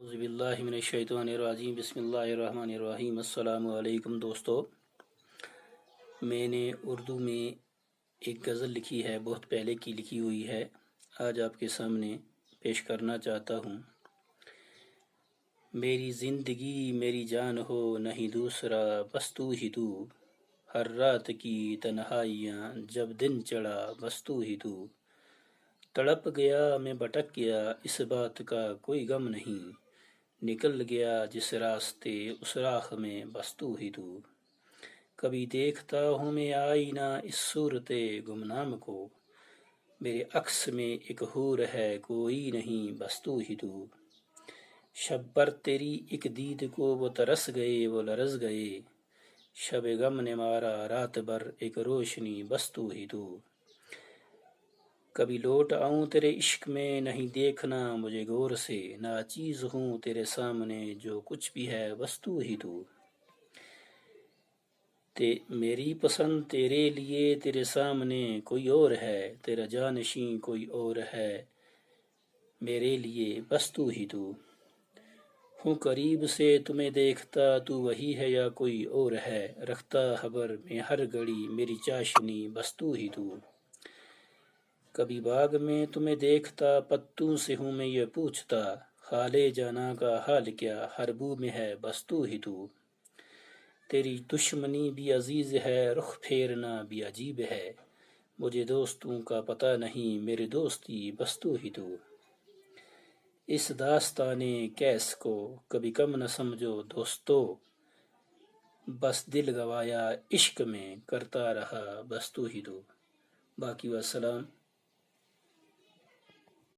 اعوذ باللہ من الشیطان الرجیم بسم اللہ الرحمن الرحیم۔ السلام علیکم دوستو، میں نے اردو میں ایک غزل لکھی ہے، بہت پہلے کی لکھی ہوئی ہے، آج آپ کے سامنے پیش کرنا چاہتا ہوں۔ میری زندگی میری جان ہو نہیں دوسرا، بس تو ہی تو، ہر رات کی تنہائیاں جب دن چڑھا بس تو ہی تو، تڑپ گیا میں بھٹک گیا اس بات کا کوئی غم نہیں، نکل گیا جس راستے اس راہ میں بس تو ہی تو، کبھی دیکھتا ہوں میں آئینہ اس صورت گمنام کو، میرے عکس میں ایک حور ہے کوئی نہیں بس تو ہی تو، شب پر تیری ایک دید کو وہ ترس گئے وہ لرز گئے، شب غم نے مارا رات بھر ایک روشنی بس تو ہی تو، کبھی لوٹ آؤں تیرے عشق میں نہیں دیکھنا مجھے غور سے، ناچیز ہوں تیرے سامنے جو کچھ بھی ہے بس تو ہی تو، میری پسند تیرے لیے تیرے سامنے کوئی اور ہے، تیرا جانشین کوئی اور ہے میرے لیے بس تو ہی تو، ہوں قریب سے تمہیں دیکھتا تو وہی ہے یا کوئی اور ہے، رکھتا خبر میں ہر گھڑی میری چاشنی بس تو ہی تو، کبھی باغ میں تمہیں دیکھتا پتوں سے ہوں میں یہ پوچھتا، خالے جانا کا حال کیا ہر بو میں ہے بس تو ہی تو، تیری دشمنی بھی عزیز ہے رخ پھیرنا بھی عجیب ہے، مجھے دوستوں کا پتہ نہیں میرے دوستی بس تو ہی تو، اس داستان کیس کو کبھی کم نہ سمجھو دوستو، بس دل گوایا عشق میں کرتا رہا بس تو ہی تو، باقی والسلام۔